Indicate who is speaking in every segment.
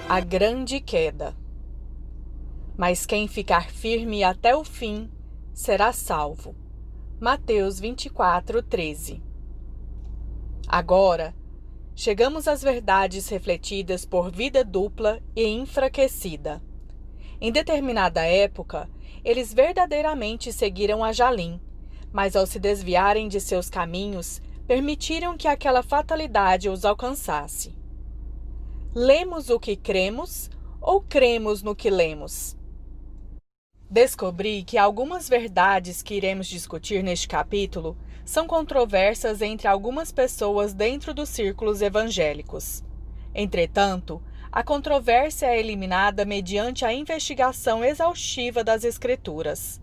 Speaker 1: A grande queda. Mas quem ficar firme até o fim será salvo. Mateus 24:13. Agora, chegamos às verdades refletidas por Vida Dupla e Enfraquecida. Em determinada época, eles verdadeiramente seguiram a Jalim, mas ao se desviarem de seus caminhos, permitiram que aquela fatalidade os alcançasse. Lemos o que cremos ou cremos no que lemos? Descobri que algumas verdades que iremos discutir neste capítulo são controversas entre algumas pessoas dentro dos círculos evangélicos. Entretanto, a controvérsia é eliminada mediante a investigação exaustiva das Escrituras.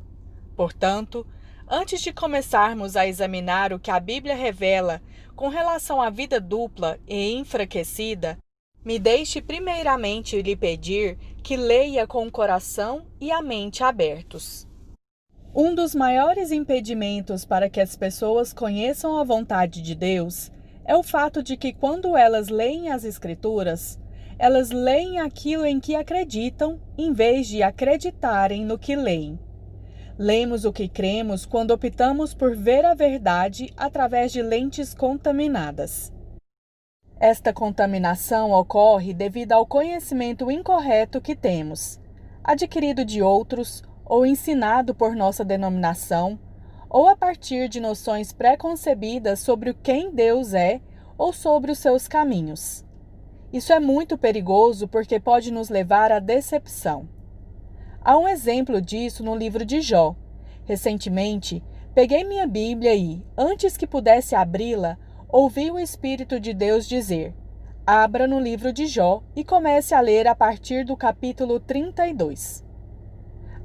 Speaker 1: Portanto, antes de começarmos a examinar o que a Bíblia revela com relação à vida dupla e enfraquecida, me deixe primeiramente lhe pedir que leia com o coração e a mente abertos. Um dos maiores impedimentos para que as pessoas conheçam a vontade de Deus é o fato de que quando elas leem as Escrituras, elas leem aquilo em que acreditam, em vez de acreditarem no que leem. Lemos o que cremos quando optamos por ver a verdade através de lentes contaminadas. Esta contaminação ocorre devido ao conhecimento incorreto que temos, adquirido de outros ou ensinado por nossa denominação, ou a partir de noções pré-concebidas sobre quem Deus é ou sobre os seus caminhos. Isso é muito perigoso porque pode nos levar à decepção. Há um exemplo disso no livro de Jó. Recentemente, peguei minha Bíblia e, antes que pudesse abri-la, ouvi o Espírito de Deus dizer: abra no livro de Jó e comece a ler a partir do capítulo 32.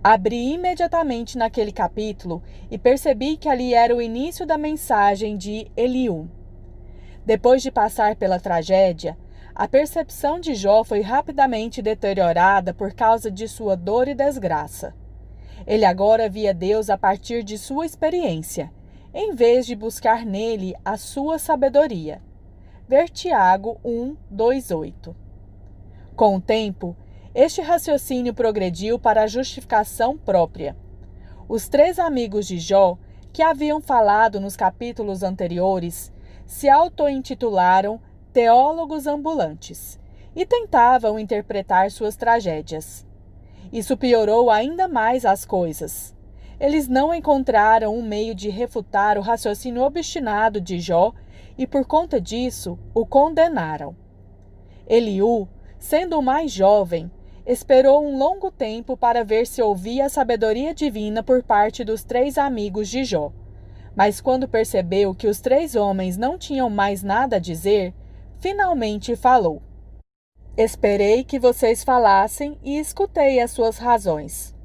Speaker 1: Abri imediatamente naquele capítulo e percebi que ali era o início da mensagem de Eliú. Depois de passar pela tragédia, a percepção de Jó foi rapidamente deteriorada por causa de sua dor e desgraça. Ele agora via Deus a partir de sua experiência, em vez de buscar nele a sua sabedoria. Ver Tiago 1:2-8. Com o tempo, este raciocínio progrediu para a justificação própria. Os 3 amigos de Jó, que haviam falado nos capítulos anteriores, se auto-intitularam teólogos ambulantes e tentavam interpretar suas tragédias. Isso piorou ainda mais as coisas. Eles não encontraram um meio de refutar o raciocínio obstinado de Jó e, por conta disso, o condenaram. Eliú, sendo o mais jovem, esperou um longo tempo para ver se ouvia a sabedoria divina por parte dos 3 amigos de Jó. Mas quando percebeu que os 3 homens não tinham mais nada a dizer, finalmente falou: esperei que vocês falassem e escutei as suas razões.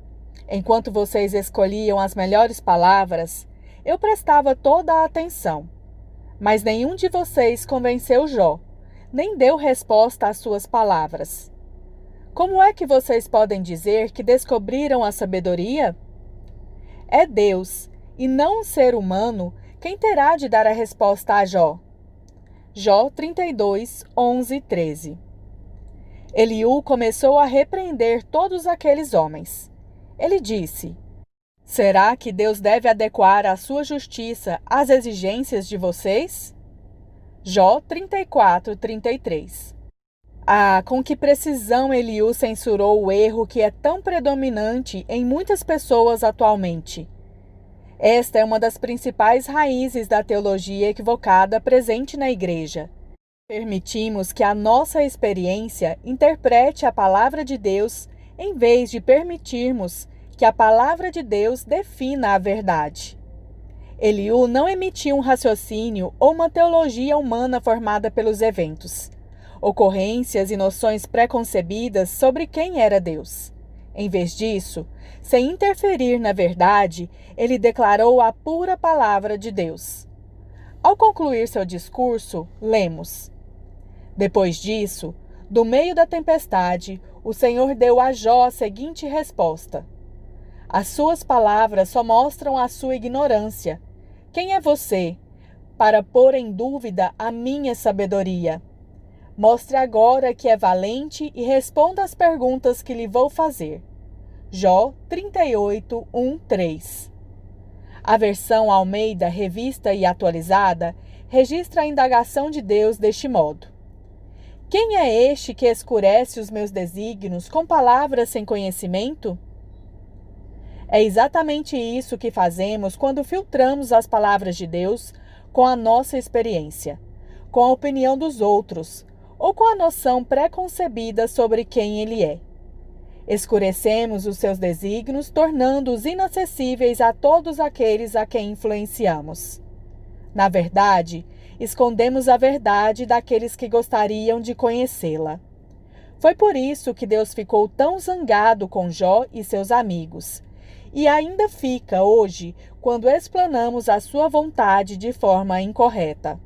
Speaker 1: Enquanto vocês escolhiam as melhores palavras, eu prestava toda a atenção. Mas nenhum de vocês convenceu Jó, nem deu resposta às suas palavras. Como é que vocês podem dizer que descobriram a sabedoria? É Deus, e não um ser humano, quem terá de dar a resposta a Jó. Jó 32:11-13. Eliú começou a repreender todos aqueles homens. Ele disse: será que Deus deve adequar a sua justiça às exigências de vocês? Jó 34:33. Com que precisão Eliú censurou o erro que é tão predominante em muitas pessoas atualmente. Esta é uma das principais raízes da teologia equivocada presente na igreja. Permitimos que a nossa experiência interprete a palavra de Deus em vez de permitirmos que a palavra de Deus defina a verdade. Eliú não emitiu um raciocínio ou uma teologia humana formada pelos eventos, ocorrências e noções pré-concebidas sobre quem era Deus. Em vez disso, sem interferir na verdade, ele declarou a pura palavra de Deus. Ao concluir seu discurso, lemos: depois disso, do meio da tempestade, o Senhor deu a Jó a seguinte resposta: as suas palavras só mostram a sua ignorância. Quem é você para pôr em dúvida a minha sabedoria? Mostre agora que é valente e responda às perguntas que lhe vou fazer. Jó 38, 1, 3. A versão Almeida, revista e atualizada, registra a indagação de Deus deste modo: quem é este que escurece os meus desígnios com palavras sem conhecimento? É exatamente isso que fazemos quando filtramos as palavras de Deus com a nossa experiência, com a opinião dos outros ou com a noção pré-concebida sobre quem Ele é. Escurecemos os seus desígnios, tornando-os inacessíveis a todos aqueles a quem influenciamos. Na verdade, escondemos a verdade daqueles que gostariam de conhecê-la. Foi por isso que Deus ficou tão zangado com Jó e seus amigos, e ainda fica hoje quando explanamos a sua vontade de forma incorreta.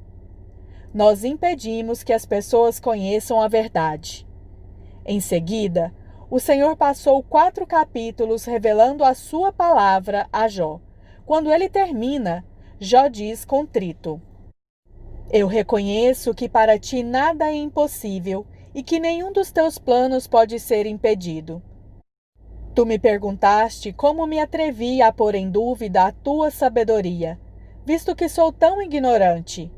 Speaker 1: Nós impedimos que as pessoas conheçam a verdade. Em seguida, o Senhor passou 4 capítulos revelando a sua palavra a Jó. Quando ele termina, Jó diz contrito: eu reconheço que para ti nada é impossível e que nenhum dos teus planos pode ser impedido. Tu me perguntaste como me atrevi a pôr em dúvida a tua sabedoria, visto que sou tão ignorante.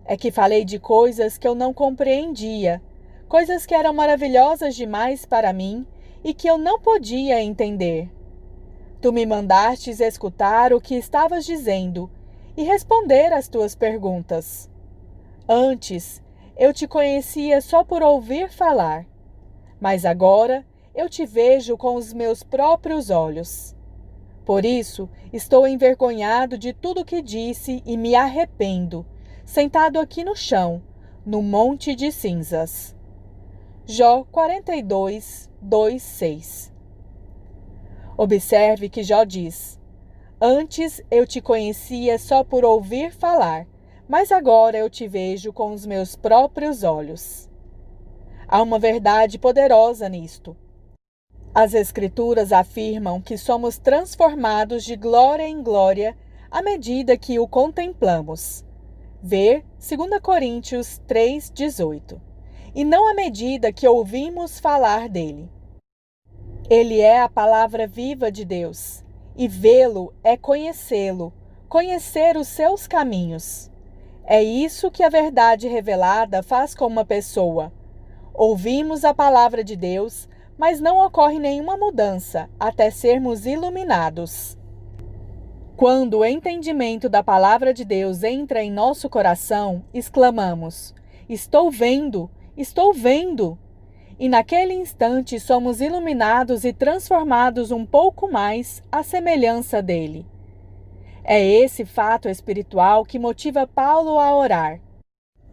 Speaker 1: É que falei de coisas que eu não compreendia, coisas que eram maravilhosas demais para mim e que eu não podia entender. Tu me mandastes escutar o que estavas dizendo e responder às tuas perguntas. Antes, eu te conhecia só por ouvir falar, mas agora eu te vejo com os meus próprios olhos. Por isso, estou envergonhado de tudo que disse e me arrependo, sentado aqui no chão, no monte de cinzas. Jó 42, 2, 6. Observe que Jó diz: antes eu te conhecia só por ouvir falar, mas agora eu te vejo com os meus próprios olhos. Há uma verdade poderosa nisto. As Escrituras afirmam que somos transformados de glória em glória à medida que o contemplamos. Ver 2 Coríntios 3,18. E não à medida que ouvimos falar dele. Ele é a palavra viva de Deus, e vê-lo é conhecê-lo, conhecer os seus caminhos. É isso que a verdade revelada faz com uma pessoa. Ouvimos a palavra de Deus, mas não ocorre nenhuma mudança até sermos iluminados. Quando o entendimento da palavra de Deus entra em nosso coração, exclamamos: estou vendo, estou vendo! E naquele instante somos iluminados e transformados um pouco mais à semelhança dele. É esse fato espiritual que motiva Paulo a orar.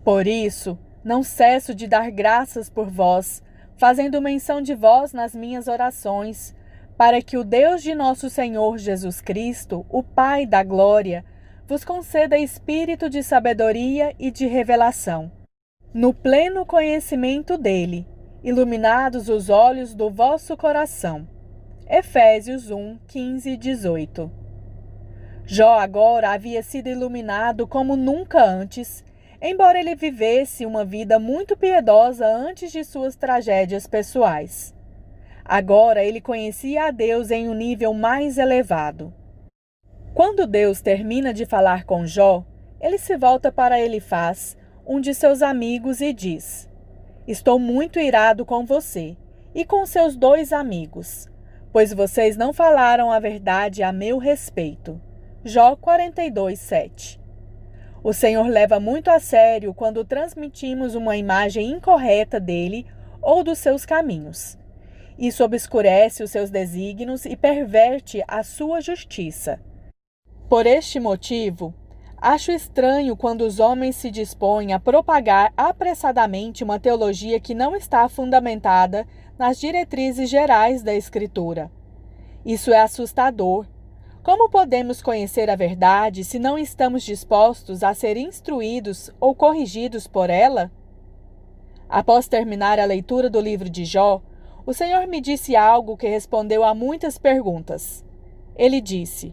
Speaker 1: Por isso, não cesso de dar graças por vós, fazendo menção de vós nas minhas orações, para que o Deus de nosso Senhor Jesus Cristo, o Pai da glória, vos conceda espírito de sabedoria e de revelação, no pleno conhecimento dele, iluminados os olhos do vosso coração. Efésios 1, 15 e 18. Jó agora havia sido iluminado como nunca antes, embora ele vivesse uma vida muito piedosa antes de suas tragédias pessoais. Agora ele conhecia a Deus em um nível mais elevado. Quando Deus termina de falar com Jó, ele se volta para Elifaz, um de seus amigos, e diz: estou muito irado com você e com seus 2 amigos, pois vocês não falaram a verdade a meu respeito. Jó 42, 7. O Senhor leva muito a sério quando transmitimos uma imagem incorreta dele ou dos seus caminhos. Isso obscurece os seus desígnios e perverte a sua justiça. Por este motivo, acho estranho quando os homens se dispõem a propagar apressadamente uma teologia que não está fundamentada nas diretrizes gerais da Escritura. Isso é assustador. Como podemos conhecer a verdade se não estamos dispostos a ser instruídos ou corrigidos por ela? Após terminar a leitura do livro de Jó, o Senhor me disse algo que respondeu a muitas perguntas. Ele disse: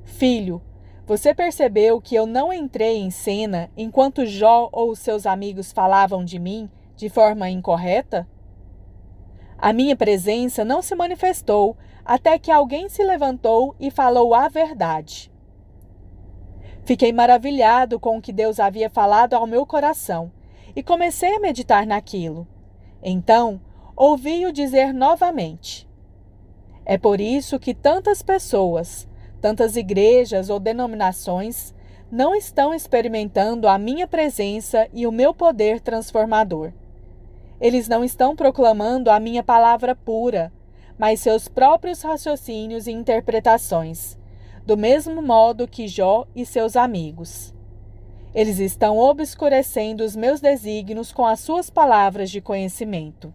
Speaker 1: filho, você percebeu que eu não entrei em cena enquanto Jó ou seus amigos falavam de mim, de forma incorreta? A minha presença não se manifestou até que alguém se levantou e falou a verdade. Fiquei maravilhado com o que Deus havia falado ao meu coração e comecei a meditar naquilo. Então, ouvi-o dizer novamente: é por isso que tantas pessoas, tantas igrejas ou denominações não estão experimentando a minha presença e o meu poder transformador. Eles não estão proclamando a minha palavra pura, mas seus próprios raciocínios e interpretações, do mesmo modo que Jó e seus amigos. Eles estão obscurecendo os meus desígnios com as suas palavras de conhecimento.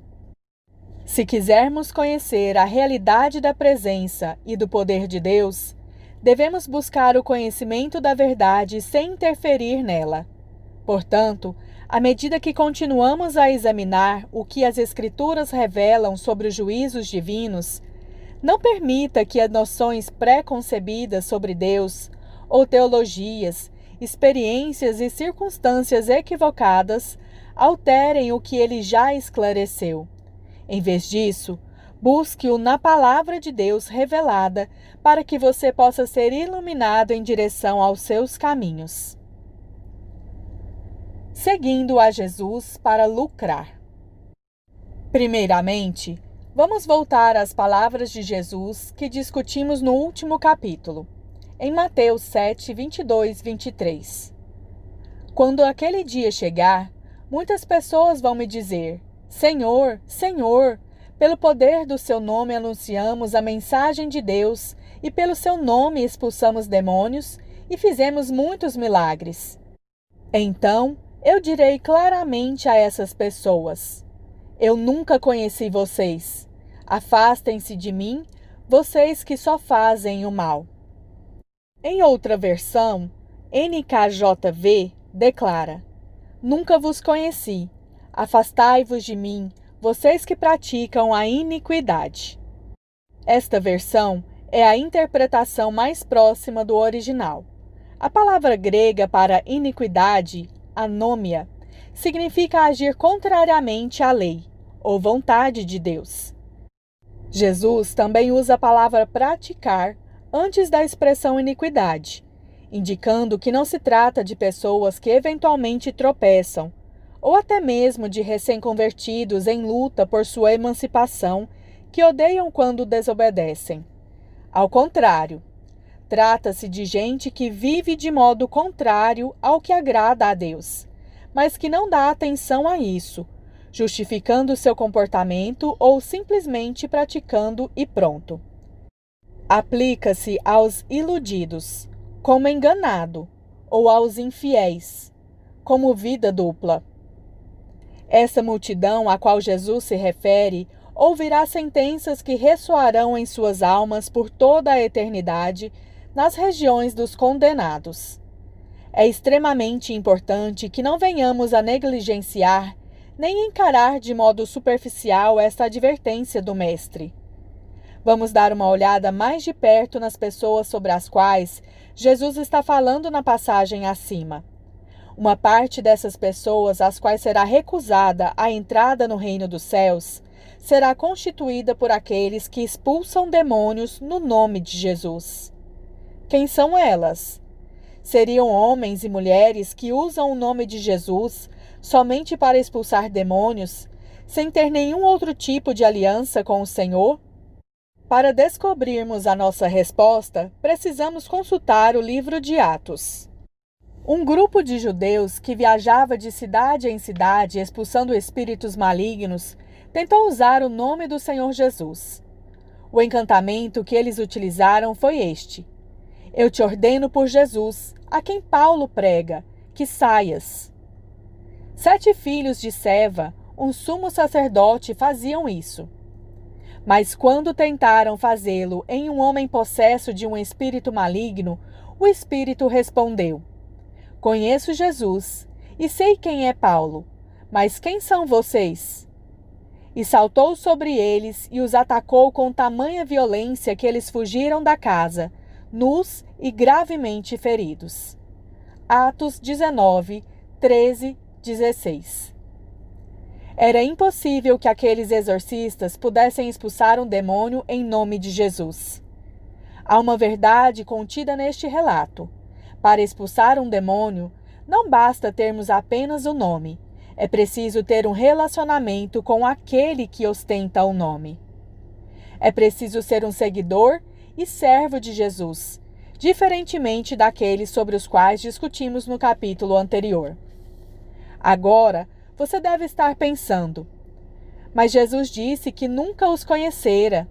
Speaker 1: Se quisermos conhecer a realidade da presença e do poder de Deus, devemos buscar o conhecimento da verdade sem interferir nela. Portanto, à medida que continuamos a examinar o que as Escrituras revelam sobre os juízos divinos, não permita que as noções pré-concebidas sobre Deus, ou teologias, experiências e circunstâncias equivocadas alterem o que ele já esclareceu. Em vez disso, busque-o na palavra de Deus revelada para que você possa ser iluminado em direção aos seus caminhos. Seguindo a Jesus para lucrar. Primeiramente, vamos voltar às palavras de Jesus que discutimos no último capítulo, em Mateus 7, 22, 23. Quando aquele dia chegar, muitas pessoas vão me dizer: Senhor, Senhor, pelo poder do seu nome anunciamos a mensagem de Deus e pelo seu nome expulsamos demônios e fizemos muitos milagres. Então, eu direi claramente a essas pessoas: eu nunca conheci vocês. Afastem-se de mim, vocês que só fazem o mal. Em outra versão, NKJV declara: nunca vos conheci. Afastai-vos de mim, vocês que praticam a iniquidade. Esta versão é a interpretação mais próxima do original. A palavra grega para iniquidade, anômia, significa agir contrariamente à lei, ou vontade de Deus. Jesus também usa a palavra praticar antes da expressão iniquidade, indicando que não se trata de pessoas que eventualmente tropeçam, ou até mesmo de recém-convertidos em luta por sua emancipação, que odeiam quando desobedecem. Ao contrário, trata-se de gente que vive de modo contrário ao que agrada a Deus, mas que não dá atenção a isso, justificando seu comportamento ou simplesmente praticando e pronto. Aplica-se aos iludidos, como enganado, ou aos infiéis, como vida dupla. Essa multidão a qual Jesus se refere ouvirá sentenças que ressoarão em suas almas por toda a eternidade nas regiões dos condenados. É extremamente importante que não venhamos a negligenciar nem encarar de modo superficial esta advertência do Mestre. Vamos dar uma olhada mais de perto nas pessoas sobre as quais Jesus está falando na passagem acima. Uma parte dessas pessoas às quais será recusada a entrada no reino dos céus será constituída por aqueles que expulsam demônios no nome de Jesus. Quem são elas? Seriam homens e mulheres que usam o nome de Jesus somente para expulsar demônios, sem ter nenhum outro tipo de aliança com o Senhor? Para descobrirmos a nossa resposta, precisamos consultar o livro de Atos. Um grupo de judeus que viajava de cidade em cidade expulsando espíritos malignos tentou usar o nome do Senhor Jesus. O encantamento que eles utilizaram foi este: eu te ordeno por Jesus, a quem Paulo prega, que saias. 7 filhos de Seva, um sumo sacerdote, faziam isso. Mas quando tentaram fazê-lo em um homem possesso de um espírito maligno, o espírito respondeu: conheço Jesus e sei quem é Paulo, mas quem são vocês? E saltou sobre eles e os atacou com tamanha violência que eles fugiram da casa, nus e gravemente feridos. Atos 19, 13, 16. Era impossível que aqueles exorcistas pudessem expulsar um demônio em nome de Jesus. Há uma verdade contida neste relato. Para expulsar um demônio, não basta termos apenas o nome. É preciso ter um relacionamento com aquele que ostenta o nome. É preciso ser um seguidor e servo de Jesus, diferentemente daqueles sobre os quais discutimos no capítulo anterior. Agora, você deve estar pensando: mas Jesus disse que nunca os conhecera.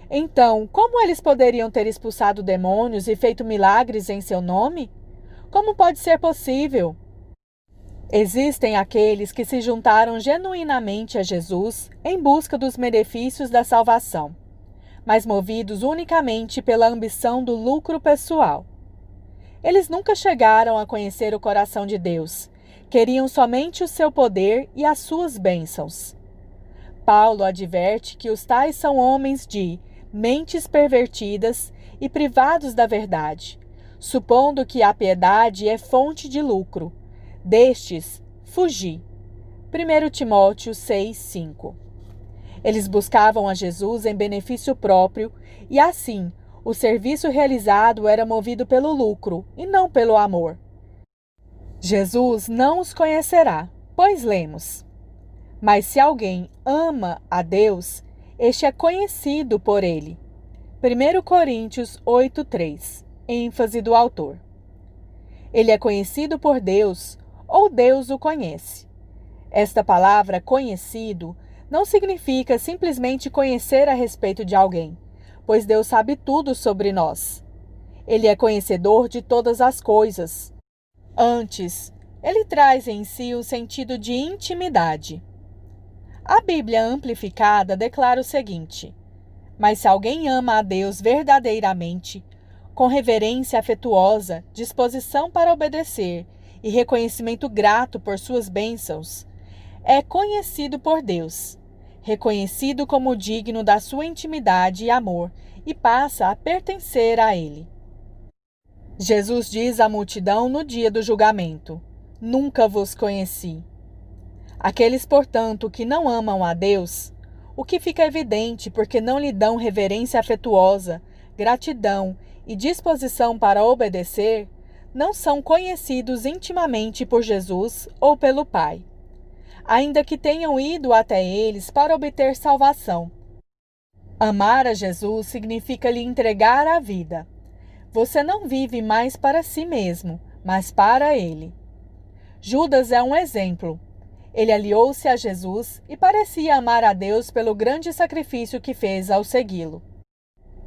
Speaker 1: Então, como eles poderiam ter expulsado demônios e feito milagres em seu nome? Como pode ser possível? Existem aqueles que se juntaram genuinamente a Jesus em busca dos benefícios da salvação, mas movidos unicamente pela ambição do lucro pessoal. Eles nunca chegaram a conhecer o coração de Deus, queriam somente o seu poder e as suas bênçãos. Paulo adverte que os tais são homens de mentes pervertidas e privados da verdade, supondo que a piedade é fonte de lucro. Destes, fugi. 1 Timóteo 6:5. Eles buscavam a Jesus em benefício próprio e, assim, o serviço realizado era movido pelo lucro e não pelo amor. Jesus não os conhecerá, pois lemos: mas se alguém ama a Deus, este é conhecido por ele. 1 Coríntios 8:3, ênfase do autor. Ele é conhecido por Deus, ou Deus o conhece. Esta palavra conhecido não significa simplesmente conhecer a respeito de alguém, pois Deus sabe tudo sobre nós. Ele é conhecedor de todas as coisas. Antes, ele traz em si o sentido de intimidade. A Bíblia Amplificada declara o seguinte: mas se alguém ama a Deus verdadeiramente, com reverência afetuosa, disposição para obedecer e reconhecimento grato por suas bênçãos, é conhecido por Deus, reconhecido como digno da sua intimidade e amor, e passa a pertencer a Ele. Jesus diz à multidão no dia do julgamento: nunca vos conheci. Aqueles, portanto, que não amam a Deus, o que fica evidente porque não lhe dão reverência afetuosa, gratidão e disposição para obedecer, não são conhecidos intimamente por Jesus ou pelo Pai, ainda que tenham ido até eles para obter salvação. Amar a Jesus significa lhe entregar a vida. Você não vive mais para si mesmo, mas para Ele. Judas é um exemplo. Ele aliou-se a Jesus e parecia amar a Deus pelo grande sacrifício que fez ao segui-lo.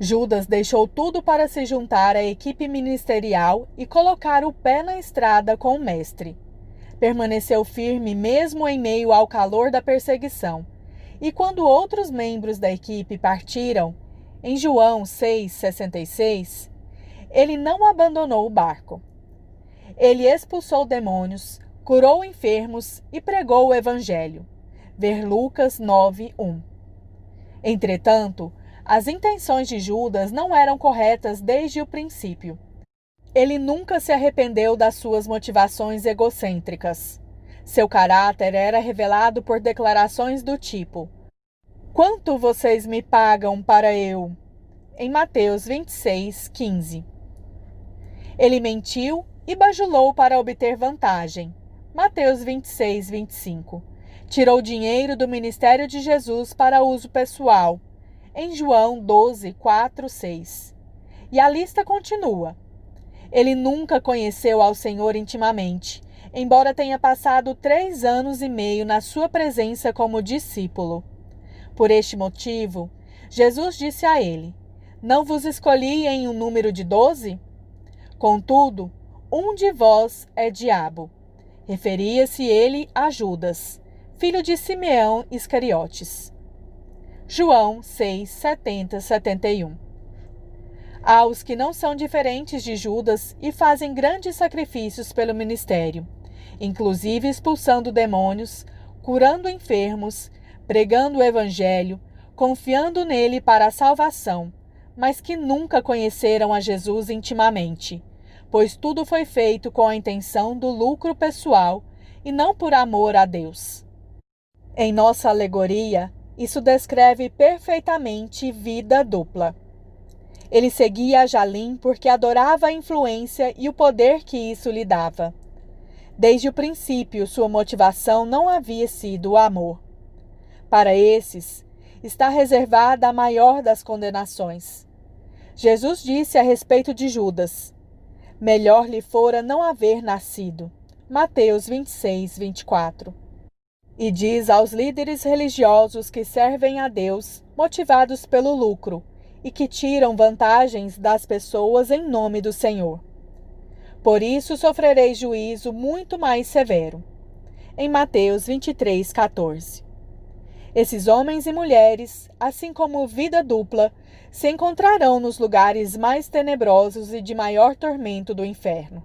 Speaker 1: Judas deixou tudo para se juntar à equipe ministerial e colocar o pé na estrada com o Mestre. Permaneceu firme mesmo em meio ao calor da perseguição. E quando outros membros da equipe partiram, em João 6,66, ele não abandonou o barco. Ele expulsou demônios, curou enfermos e pregou o Evangelho. Ver Lucas 9:1. Entretanto, as intenções de Judas não eram corretas desde o princípio. Ele nunca se arrependeu das suas motivações egocêntricas. Seu caráter era revelado por declarações do tipo: quanto vocês me pagam para eu? Em Mateus 26:15. Ele mentiu e bajulou para obter vantagem. Mateus 26:25. Tirou dinheiro do ministério de Jesus para uso pessoal. Em João 12:4-6. E a lista continua. Ele nunca conheceu ao Senhor intimamente, embora tenha passado 3 anos e meio na sua presença como discípulo. Por este motivo, Jesus disse a ele: não vos escolhi em um número de 12? Contudo, um de vós é diabo. Referia-se ele a Judas, filho de Simeão Iscariotes. João 6:70-71. Há os que não são diferentes de Judas e fazem grandes sacrifícios pelo ministério, inclusive expulsando demônios, curando enfermos, pregando o Evangelho, confiando nele para a salvação, mas que nunca conheceram a Jesus intimamente, pois tudo foi feito com a intenção do lucro pessoal e não por amor a Deus. Em nossa alegoria, isso descreve perfeitamente vida dupla. Ele seguia Ajalim porque adorava a influência e o poder que isso lhe dava. Desde o princípio, sua motivação não havia sido o amor. Para esses, está reservada a maior das condenações. Jesus disse a respeito de Judas: melhor lhe fora não haver nascido. Mateus 26, 24. E diz aos líderes religiosos que servem a Deus, motivados pelo lucro, e que tiram vantagens das pessoas em nome do Senhor: por isso sofrereis juízo muito mais severo. Em Mateus 23, 14. Esses homens e mulheres, assim como vida dupla, se encontrarão nos lugares mais tenebrosos e de maior tormento do inferno.